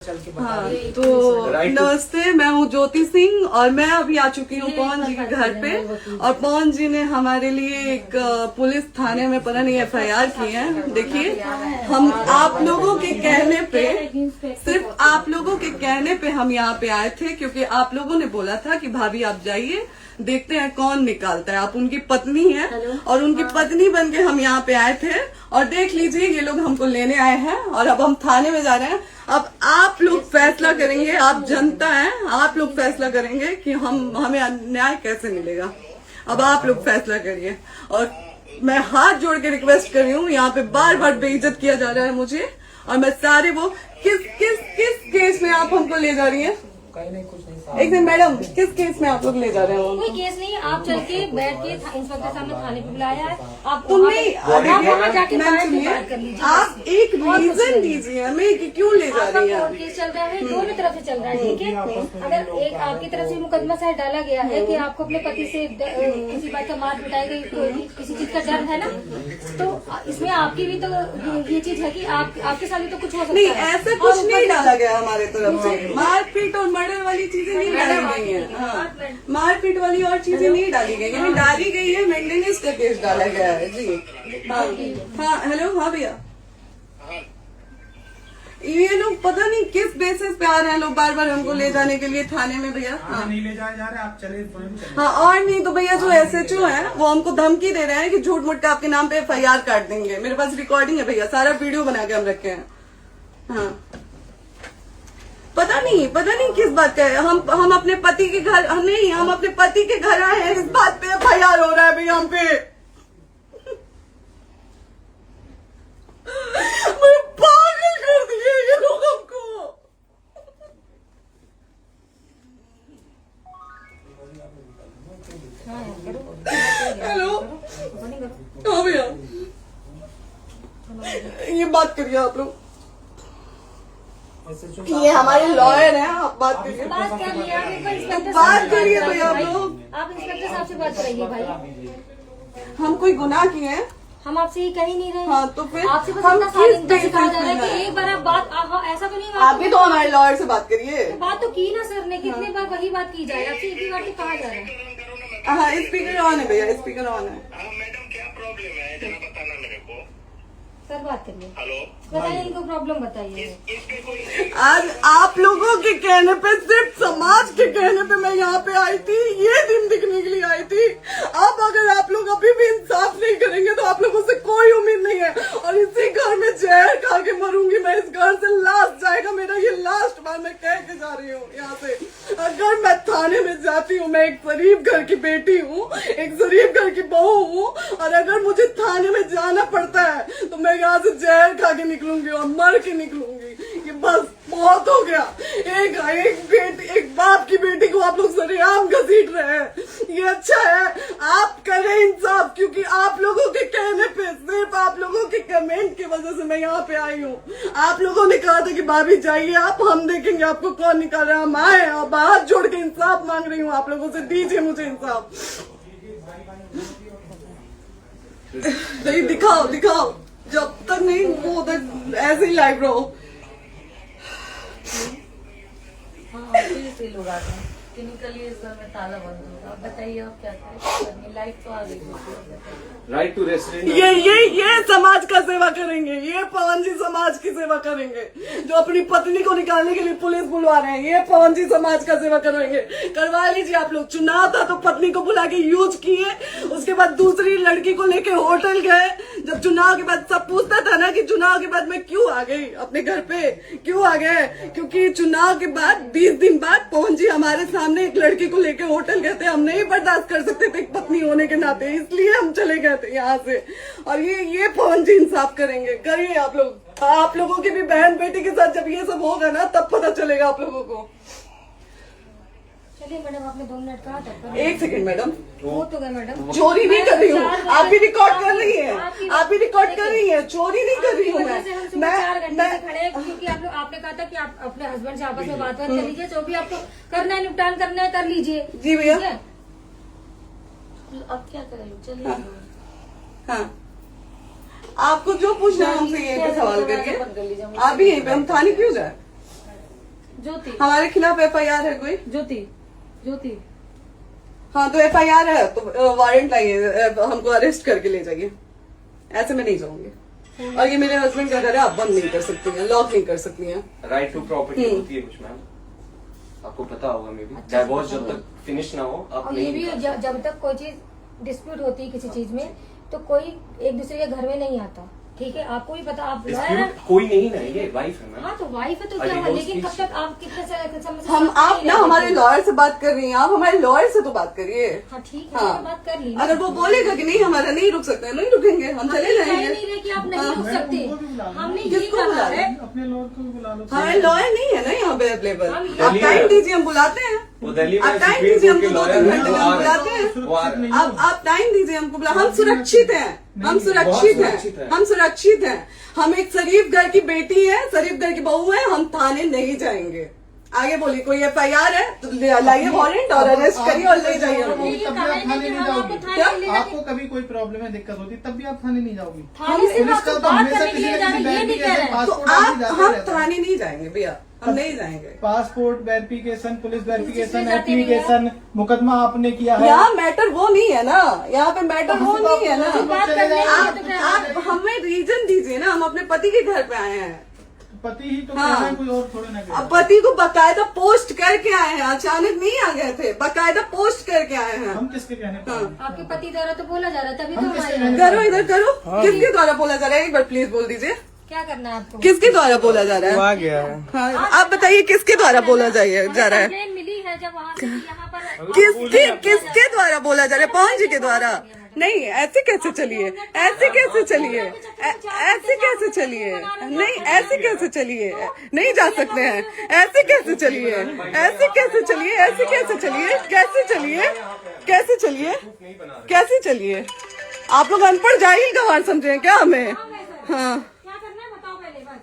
हाँ, तो नमस्ते, मैं हूँ ज्योति सिंह और मैं अभी आ चुकी हूँ पवन जी के घर पे। और पवन जी ने हमारे लिए एक पुलिस थाने में पता नहीं FIR की है। देखिए, हम आप लोगों के कहने पे, सिर्फ आप लोगों के कहने पे हम यहाँ पे आए थे, क्योंकि आप लोगों ने बोला था कि भाभी आप जाइए, देखते हैं कौन निकालता है। आप उनकी पत्नी हैं और उनकी पत्नी बन के हम यहाँ पे आए थे। और देख लीजिए, ये लोग हमको लेने आए हैं और अब हम थाने में जा रहे हैं। अब आप लोग फैसला करेंगे, आप जनता हैं, आप लोग फैसला करेंगे कि हमें न्याय कैसे मिलेगा। अब आप लोग फैसला करिए। और मैं हाथ जोड़ के रिक्वेस्ट कर रही हूँ, यहाँ पे बार बार बेइज्जत किया जा रहा है मुझे। और मैं सारे वो किस केस में आप हमको ले जा रही हैं? एक दिन मैडम, किस केस में आप लोग ले जा रहे हो? कोई केस नहीं, आप चल के बैठ के इंस्पेक्टर साहब ने थाने पे बुलाया है। आप वहाँ जाके बात कर लीजिए। आप एक रीजन दीजिए हमें कि क्यों ले जा रही हैं। केस चल रहा है, दोनों तरफ से चल रहा है, ठीक है। अगर एक आपकी तरफ से मुकदमा शायद डाला गया है कि आपको अपने पति से किसी बात का मार पिटाई गई, किसी चीज का डर है ना, तो इसमें आपकी भी तो ये चीज है कि आपके साथ भी तो कुछ हो सकता है। नहीं, ऐसा कुछ नहीं डाला गया हमारे तरफ से। मारपीट और मर्डर वाली चीजें नहीं डाली गई है। हाँ, मारपीट वाली और चीजें नहीं डाली गई है। डाली गई है मेंटेनेंस का केस डाला गया है जी। हाँ, हेलो, हाँ भैया, ये लोग पता नहीं किस बेसिस पे आ रहे हैं लोग बार बार हमको ले जाने के लिए थाने में। भैया हाँ, नहीं ले जाए जा रहे, आप चले। हाँ, और नहीं तो भैया जो SHO है वो हमको धमकी दे रहे हैं कि झूठ मूठ के आपके नाम पे FIR काट देंगे। मेरे पास रिकॉर्डिंग है भैया, सारा वीडियो बना के हम रखे हैं। हाँ, पता नहीं किस बात का है। हम अपने पति के घर नहीं, हम अपने पति के घर आए हैं, इस बात पे FIR हो रहा है भैया हम पे। पागल कर दिए ये लोग हमको। हेलो, हाँ भैया, ये बात करिए आप लोग। ये हमारे लॉयर हैं, आप बात करिए। बात कर लिया, बात करिए भैया आप लोग। आप इंस्पेक्टर साहब से बात कराइए भाई। हम कोई गुनाह किए हैं? हम आपसे ये कह ही नहीं रहे। हाँ, तो फिर आपसे बस हम इतना किस सारी बेसिस कहा जा रहा है पे कि एक बार आप बात ऐसा तो नहीं। आप भी तो हमारे लॉयर से बात करिए। बात तो की ना सर ने, कितने बार वही बात की जाए, आपसे एक ही बार तो कहा जा रहा है। हाँ, स्पीकर ऑन है भैया, स्पीकर ऑन है। मैडम क्या प्रॉब्लम है जरा बताना मेरे को। सर बात करिए। हेलो, बताइए, इनको प्रॉब्लम बताइए। इसके कोई आज आप लोगों के कहने पे, सिर्फ समाज के कहने पे मैं यहाँ पे आई थी, ये दिन दिखने के लिए आई थी। अब अगर आप लोग अभी भी इंसाफ नहीं करेंगे तो आप लोगों से कोई उम्मीद नहीं है। और इसी घर में जहर खा के मरूंगी मैं। इस घर से लास्ट जाएगा मेरा, ये लास्ट बार मैं कह के जा रही हूँ यहाँ से। अगर मैं थाने में जाती हूँ, मैं एक शरीफ घर की बेटी हूँ, एक शरीफ घर की बहू हूँ, और अगर मुझे थाने में जाना पड़ता है तो मैं यहाँ से जहर खा के निकलूंगी और मर के निकलूंगी। ये बस बहुत हो गया। एक बाप की बेटी को आप लोग सरेआम घसीट रहे हैं। ये अच्छा है, आप करें इंसाफ, क्योंकि आप लोगों के कहने पे, सिर्फ आप लोगों के कमेंट की वजह से मैं यहाँ पे आई हूँ। आप लोगों ने कहा था कि भाभी जाइए आप, हम देखेंगे आपको कौन निकाल रहा है। हम आए और हाथ जोड़ के इंसाफ मांग रही हूँ आप लोगों से, दीजिए मुझे इंसाफ। नहीं, दिखाओ, जब तक नहीं वो उधर ऐसे ही लाइव रहो। हाँ, फिर लोग आते हैं कि निकलिए, इस घर में ताला बंद होगा। आप बताइए आप क्या करें? लाइट तो आ गई। Right to resident. ये समाज का सेवा करेंगे, ये पवन जी समाज की सेवा करेंगे। जो अपनी पत्नी को निकालने के लिए पुलिस बुलवा रहे हैं, ये पवन जी समाज का सेवा करेंगे। करवा लीजिए आप लोग। चुनाव था तो पत्नी को बुला के यूज किए, उसके बाद दूसरी लड़की को लेके होटल गए। जब चुनाव के बाद सब पूछता था ना कि चुनाव के बाद मैं क्यों आ गई अपने घर पे, क्यों आ गए, क्योंकि चुनाव के बाद 20 दिन बाद पवन जी हमारे सामने एक लड़की को लेके होटल गए थे। हम नहीं बर्दाश्त कर सकते थे एक पत्नी होने के नाते, इसलिए हम चले गए थे यहाँ से। और ये पवन जी इंसाफ करेंगे। करिए आप लोग। आप लोगों की भी बहन बेटी के साथ जब ये सब होगा ना, तब पता चलेगा आप लोगों को। चलिए मैडम, आपने 2 मिनट कहा था। एक सेकंड मैडम, वो तो गए मैडम। चोरी नहीं कर रही हूँ, आप भी रिकॉर्ड कर रही हैं, आप भी रिकॉर्ड कर रही हैं। चोरी नहीं कर रही हूँ मैं। 4 घंटे से खड़े हैं, क्योंकि आपने कहा था कि आप अपने हस्बैंड से आपस में बात कर लीजिए, जो भी आपको करना है, निपटान करना है, कर लीजिए। जी भैया। अब क्या करें? चलिए। हाँ, आपको जो पूछना है हमसे यहीं पे सवाल करिए। आप भी यहीं पे, हम थाने क्यों जाए? ज्योति हमारे खिलाफ FIR है कोई? ज्योति ज्योति हाँ तो FIR है तो वारंट लाइए, हमको अरेस्ट करके ले जाइए। ऐसे मैं नहीं जाऊंगी। और ये मेरे हस्बैंड का घर है, आप बंद नहीं कर सकती हैं, लॉक नहीं कर सकती हैं। राइट टू प्रॉपर्टी होती है कुछ मैम, आपको पता होगा मे बी। डाइवोर्स जब तक फिनिश ना हो आप और ये नहीं भी जब तक कोई चीज डिस्प्यूट होती है किसी चीज में तो कोई एक दूसरे के घर में नहीं आता, ठीक है? आपको भी पता, आप lawyer हैं। Dispute कोई नहीं ना, ये वाइफ है मैम। हाँ तो वाइफ है तो और क्या हुआ, divorce लेकिन कब की- तक आप कितने समय से हम साथ आप नहीं ना रह हमारे सकते? लॉयर से बात कर रही हैं, आप हमारे लॉयर से तो बात करिए। हाँ ठीक है, हाँ। मैंने बात कर ली ना। अगर वो बोलेगा कि नहीं हमारा नहीं रुक सकते, नहीं रुकेंगे, हम चले कह जाएंगे। नहीं रहे कि आप नहीं हाँ। रुक सकते, उनको भी बुला लो। हमने ये किसको बुला कहा लो? है। अपने लॉयर को भी बुला लो। हमारे लॉयर नहीं है ना यहाँ पे अवेलेबल। हम आप दिल्ली टाइम में- दीजिए, हम बुलाते हैं। वो दिल्ली में आप टाइम सुप्रीम दीजिए कोर्ट के हमको, 2-3 लॉयर हैं, घंटे वो में आ हम रहे बुलाते हैं। हैं। वो आ रहे हैं। आप टाइम दीजिए हमको बुला, हम सुरक्षित हैं, हम सुरक्षित सुरक्षित हैं, हैं। हम सुरक्षित हैं। हम एक शरीफ घर की बेटी है, शरीफ घर की बहू है, हम थाने नहीं जाएंगे। आगे बोलिए, कोई FIR है तो लाइए वारंट और अरेस्ट करिए और ले जाइए हमको। ये तब भी कहा आप है थाने कि नहीं हम आपको जाओगी। थाने क्या? ले जाके- आपको कभी कोई प्रॉब्लम है, दिक्कत होती, तब भी आप थाने नहीं जाओगी। थाने से पुलिस आप का तो बात हमेशा करने के किसी लिए न जाना, किसी ये नहीं कह वेरिफिकेशन, रहे हैं। तो पासपोर्ट आप भी जाते हम रहता है। थाने नहीं जाएंगे भैया, हम नहीं जाएंगे। पासपोर्ट वेरिफिकेशन, पुलिस वेरिफिकेशन, जिसमें जाते नहीं है। एप्लीकेशन, मुकदमा आपने किया है। यहाँ मैटर वो नहीं है ना, यहाँ पे मैटर वो नहीं है ना। बात करने के लिए तो क्या- आप हमें रीजन दीजिए ना, हम अपने पति के घर पे आए हैं। पति ही तो हाँ। कहना है, कोई और थोड़े ना अब कहेगा। पति को बकायदा पोस्ट करके आए हैं, अचानक नहीं आ गए थे, बकायदा पोस्ट करके आए हैं। हम किसके कहने पर आए? आपके पति द्वारा तो बोला जा रहा है, तभी हम तो किसके हमारे कहने- करो इधर करो, किसके द्वारा बोला जा रहा है? एक बार प्लीज बोल दीजिए, क्या करना है आपको? किसके द्वारा बोला जा रहा है? गया है। हाँ, आप बताइए किसके द्वारा बोला जा रहा है? कंप्लेन मिली है जब वहाँ से यहाँ पर किसके द्वारा बोला जा रहा है? पवन जी के द्वारा? नहीं, ऐसे कैसे चलिए, ऐसे कैसे चलिए, ऐसे कैसे चलिए, नहीं ऐसे कैसे चलिए, नहीं जा सकते हैं, ऐसे कैसे चलिए, ऐसे कैसे चलिए, ऐसे कैसे चलिए, कैसे चलिए, कैसे चलिए, कैसे चलिए? आप लोग अनपढ़ जाहिल गंवार समझे हैं क्या हमें? हाँ क्या करना है बताओ पहले, बस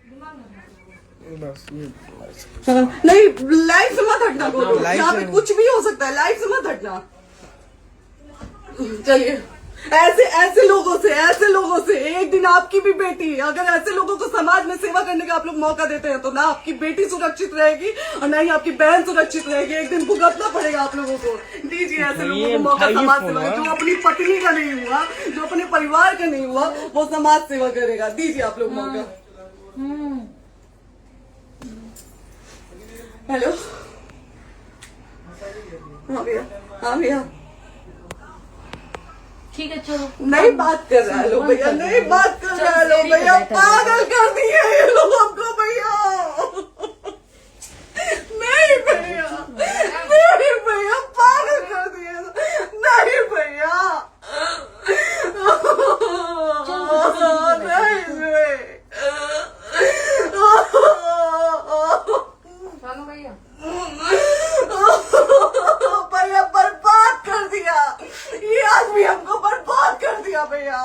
दिमाग में हाँ, नहीं लाइफ से मत हटना, बोलो यहाँ पे कुछ भी हो सकता है, लाइफ से मत हटना। चलिए, ऐसे लोगों से एक दिन आपकी भी बेटी, अगर ऐसे लोगों को समाज में सेवा करने का आप लोग मौका देते हैं तो ना आपकी बेटी सुरक्षित रहेगी और ना ही आपकी बहन सुरक्षित रहेगी। एक दिन भुगतना पड़ेगा आप लोगों को। दीजिए ऐसे लोगों को मौका समाज सेवा का, जो अपनी पत्नी का नहीं हुआ, जो अपने परिवार का नहीं हुआ, वो समाज सेवा करेगा। दीजिए आप लोग मौका। हेलो, हाँ भैया, हाँ भैया, ठीक है चलो। नहीं बात कर रहा है लोग भैया, नहीं बात कर रहा है लोग भैया, पागल कर दिए ये लोग हमको भैया। नहीं भैया, नहीं भैया, पागल कर दिए, नहीं भैया, चलो भैया, भैया बर्बाद कर दिया, ये आदमी हमको बर्बाद कर दिया भैया।